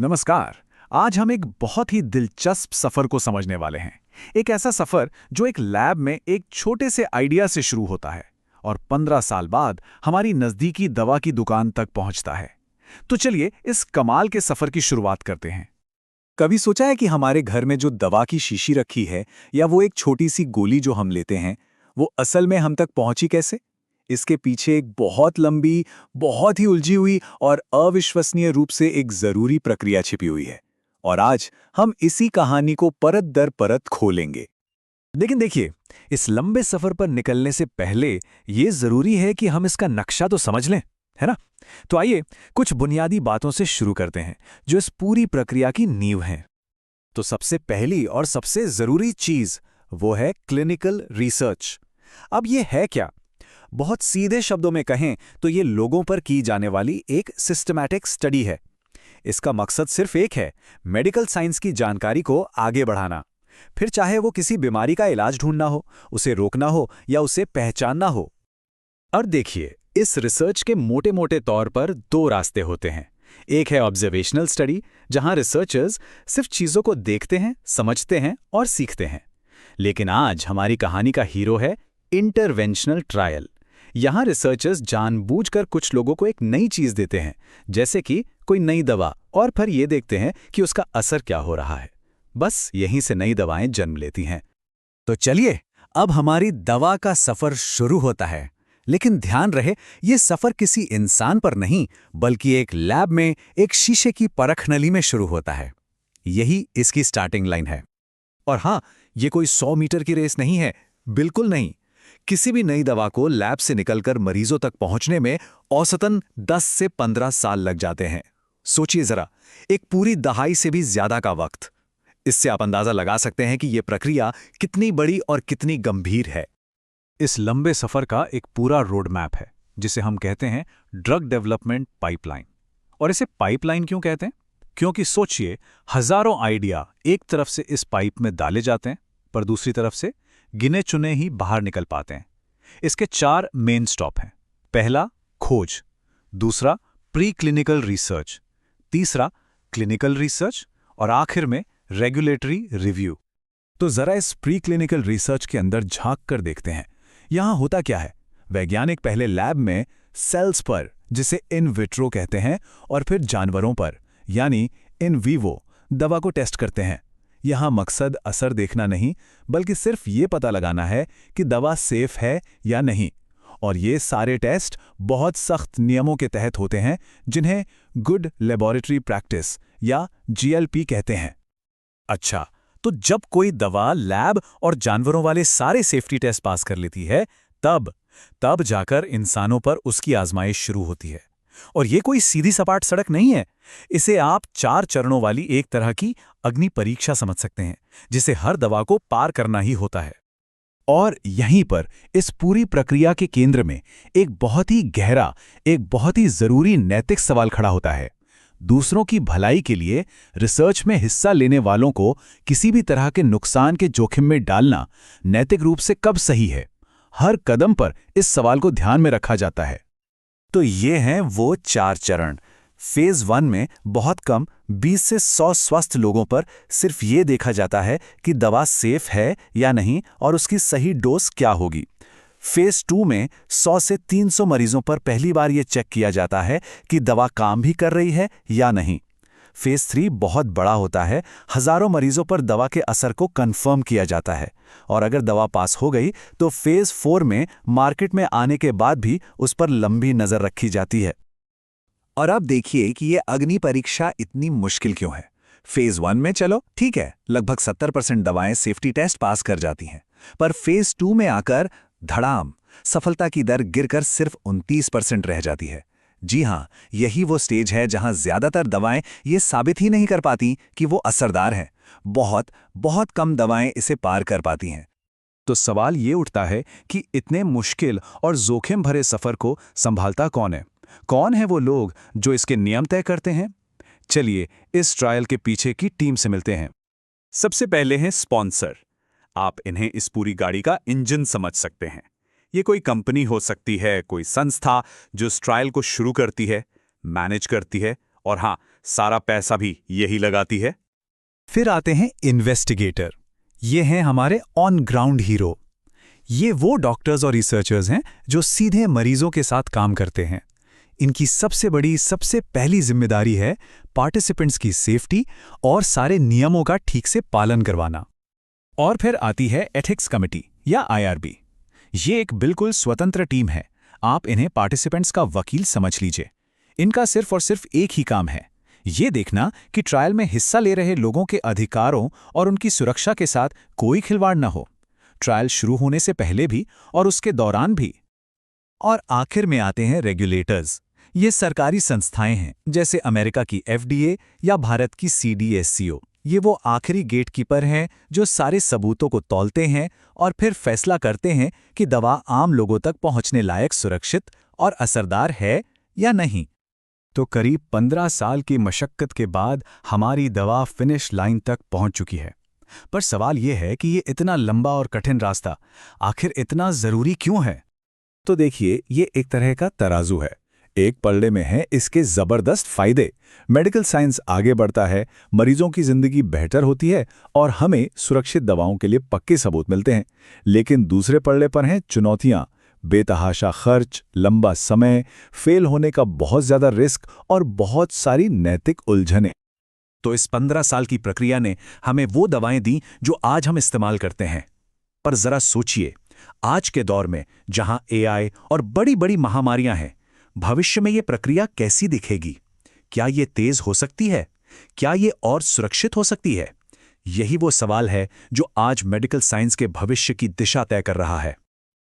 नमस्कार। आज हम एक बहुत ही दिलचस्प सफर को समझने वाले हैं। एक ऐसा सफर जो एक लैब में एक छोटे से आइडिया से शुरू होता है और 15 साल बाद हमारी नज़दीकी दवा की दुकान तक पहुंचता है। तो चलिए इस कमाल के सफर की शुरुआत करते हैं। कभी सोचा है कि हमारे घर में जो दवा की शीशी रखी है या वो एक छोटी सी गोली जो हम लेते हैं, वो असल में हम तक पहुंची कैसे? इसके पीछे एक बहुत लंबी, बहुत ही उलझी हुई और अविश्वसनीय रूप से एक जरूरी प्रक्रिया छिपी हुई है। और आज हम इसी कहानी को परत दर परत खोलेंगे। लेकिन देखिए, इस लंबे सफर पर निकलने से पहले ये जरूरी है कि हम इसका नक्शा तो समझ लें, है ना? तो आइए कुछ बुनियादी बातों से शुरू करते हैं जो इस पूरी प्रक्रिया की नींव हैं। तो सबसे पहली और सबसे जरूरी चीज वो है क्लिनिकल रिसर्च। अब ये है क्या? बहुत सीधे शब्दों में कहें तो ये लोगों पर की जाने वाली एक सिस्टमैटिक स्टडी है। इसका मकसद सिर्फ एक है, मेडिकल साइंस की जानकारी को आगे बढ़ाना। फिर चाहे वो किसी बीमारी का इलाज ढूंढना हो, उसे रोकना हो या उसे पहचानना हो। और देखिए, इस रिसर्च के मोटे मोटे तौर पर दो रास्ते होते हैं। एक है ऑब्जर्वेशनल स्टडी, जहां रिसर्चर्स सिर्फ चीजों को देखते हैं, समझते हैं और सीखते हैं। लेकिन आज हमारी कहानी का हीरो है इंटरवेंशनल ट्रायल। यहां रिसर्चर्स जानबूझकर कुछ लोगों को एक नई चीज देते हैं, जैसे कि कोई नई दवा, और फिर ये देखते हैं कि उसका असर क्या हो रहा है। बस यहीं से नई दवाएं जन्म लेती हैं। तो चलिए, अब हमारी दवा का सफर शुरू होता है। लेकिन ध्यान रहे, ये सफर किसी इंसान पर नहीं, बल्कि एक लैब में एक शीशे की परख नली में शुरू होता है। यही इसकी स्टार्टिंग लाइन है। और हाँ, ये कोई 100 मीटर की रेस नहीं है, बिल्कुल नहीं। किसी भी नई दवा को लैब से निकलकर मरीजों तक पहुंचने में औसतन 10 से 15 साल लग जाते हैं। सोचिए जरा, एक पूरी दहाई से भी ज्यादा का वक्त। इससे आप अंदाजा लगा सकते हैं कि यह प्रक्रिया कितनी बड़ी और कितनी गंभीर है। इस लंबे सफर का एक पूरा रोड मैप है, जिसे हम कहते हैं ड्रग डेवलपमेंट पाइपलाइन। और इसे पाइपलाइन क्यों कहते हैं? क्योंकि सोचिए, हजारों आइडिया एक तरफ से इस पाइप में डाले जाते हैं, पर दूसरी तरफ से गिने चुने ही बाहर निकल पाते हैं। इसके 4 मेन स्टॉप हैं। पहला, खोज। दूसरा, प्री क्लिनिकल रिसर्च। तीसरा, क्लिनिकल रिसर्च। और आखिर में रेगुलेटरी रिव्यू। तो जरा इस प्री क्लिनिकल रिसर्च के अंदर झांक कर देखते हैं। यहां होता क्या है? वैज्ञानिक पहले लैब में सेल्स पर, जिसे इन विट्रो कहते हैं, और फिर जानवरों पर, यानी इन वीवो, दवा को टेस्ट करते हैं। यहां मकसद असर देखना नहीं, बल्कि सिर्फ ये पता लगाना है कि दवा सेफ है या नहीं। और ये सारे टेस्ट बहुत सख्त नियमों के तहत होते हैं, जिन्हें गुड लेबोरेटरी प्रैक्टिस या GLP कहते हैं। अच्छा, तो जब कोई दवा लैब और जानवरों वाले सारे सेफ्टी टेस्ट पास कर लेती है, तब जाकर इंसानों पर उसकी आजमाइश शुरू होती है। और ये कोई सीधी सपाट सड़क नहीं है। इसे आप 4 चरणों वाली एक तरह की अग्नि परीक्षा समझ सकते हैं, जिसे हर दवा को पार करना ही होता है। और यहीं पर इस पूरी प्रक्रिया के केंद्र में एक बहुत ही गहरा, एक बहुत ही जरूरी नैतिक सवाल खड़ा होता है। दूसरों की भलाई के लिए रिसर्च में हिस्सा लेने वालों को किसी भी तरह के नुकसान के जोखिम में डालना नैतिक रूप से कब सही है? हर कदम पर इस सवाल को ध्यान में रखा जाता है। तो ये हैं वो 4 चरण। फेज 1 में बहुत कम 20 से 100 स्वस्थ लोगों पर सिर्फ ये देखा जाता है कि दवा सेफ है या नहीं और उसकी सही डोज क्या होगी। फेज 2 में 100 से 300 मरीजों पर पहली बार ये चेक किया जाता है कि दवा काम भी कर रही है या नहीं। फेज 3 बहुत बड़ा होता है, हजारों मरीजों पर दवा के असर को कंफर्म किया जाता है। और अगर दवा पास हो गई तो फेज 4 में मार्केट में आने के बाद भी उस पर लंबी नजर रखी जाती है। और अब देखिए कि ये अग्नि परीक्षा इतनी मुश्किल क्यों है। फेज 1 में चलो ठीक है, लगभग 70% दवाएं सेफ्टी टेस्ट पास कर जाती हैं। पर फेज 2 में आकर धड़ाम, सफलता की दर गिरकर सिर्फ 29% रह जाती है। जी हां, यही वो स्टेज है जहां ज्यादातर दवाएं ये साबित ही नहीं कर पाती कि वो असरदार हैं। बहुत बहुत कम दवाएं इसे पार कर पाती हैं। तो सवाल ये उठता है कि इतने मुश्किल और जोखिम भरे सफर को संभालता कौन है? कौन है वो लोग जो इसके नियम तय करते हैं? चलिए इस ट्रायल के पीछे की टीम से मिलते हैं। सबसे पहले हैं स्पॉन्सर। आप इन्हें इस पूरी गाड़ी का इंजन समझ सकते हैं। ये कोई कंपनी हो सकती है, कोई संस्था जो इस ट्रायल को शुरू करती है, मैनेज करती है और हाँ, सारा पैसा भी यही लगाती है। फिर आते हैं इन्वेस्टिगेटर। ये हैं हमारे ऑन ग्राउंड हीरो। ये वो डॉक्टर्स और रिसर्चर्स हैं जो सीधे मरीजों के साथ काम करते हैं। इनकी सबसे बड़ी, सबसे पहली जिम्मेदारी है पार्टिसिपेंट्स की सेफ्टी और सारे नियमों का ठीक से पालन करवाना। और फिर आती है एथिक्स कमिटी या IRB। ये एक बिल्कुल स्वतंत्र टीम है। आप इन्हें पार्टिसिपेंट्स का वकील समझ लीजिए। इनका सिर्फ और सिर्फ एक ही काम है, ये देखना कि ट्रायल में हिस्सा ले रहे लोगों के अधिकारों और उनकी सुरक्षा के साथ कोई खिलवाड़ न हो, ट्रायल शुरू होने से पहले भी और उसके दौरान भी। और आखिर में आते हैं रेगुलेटर्स। ये सरकारी संस्थाएं हैं, जैसे अमेरिका की FDA या भारत की CDSCO। ये वो आखिरी गेटकीपर हैं जो सारे सबूतों को तौलते हैं और फिर फैसला करते हैं कि दवा आम लोगों तक पहुंचने लायक, सुरक्षित और असरदार है या नहीं। तो करीब 15 साल की मशक्कत के बाद हमारी दवा फिनिश लाइन तक पहुंच चुकी है। पर सवाल यह है कि ये इतना लंबा और कठिन रास्ता आखिर इतना ज़रूरी क्यों है? तो देखिए, ये एक तरह का तराजू है। एक पल्ले में है इसके ज़बरदस्त फायदे। मेडिकल साइंस आगे बढ़ता है, मरीजों की ज़िंदगी बेहतर होती है और हमें सुरक्षित दवाओं के लिए पक्के सबूत मिलते हैं। लेकिन दूसरे पल्ले पर हैं चुनौतियाँ, बेतहाशा खर्च, लंबा समय, फेल होने का बहुत ज़्यादा रिस्क और बहुत सारी नैतिक उलझनें। तो इस 15 साल की प्रक्रिया ने हमें वो दवाएं दी जो आज हम इस्तेमाल करते हैं। पर ज़रा सोचिए, आज के दौर में जहां AI और बड़ी बड़ी महामारियां हैं, भविष्य में ये प्रक्रिया कैसी दिखेगी? क्या ये तेज हो सकती है? क्या ये और सुरक्षित हो सकती है? यही वो सवाल है जो आज मेडिकल साइंस के भविष्य की दिशा तय कर रहा है।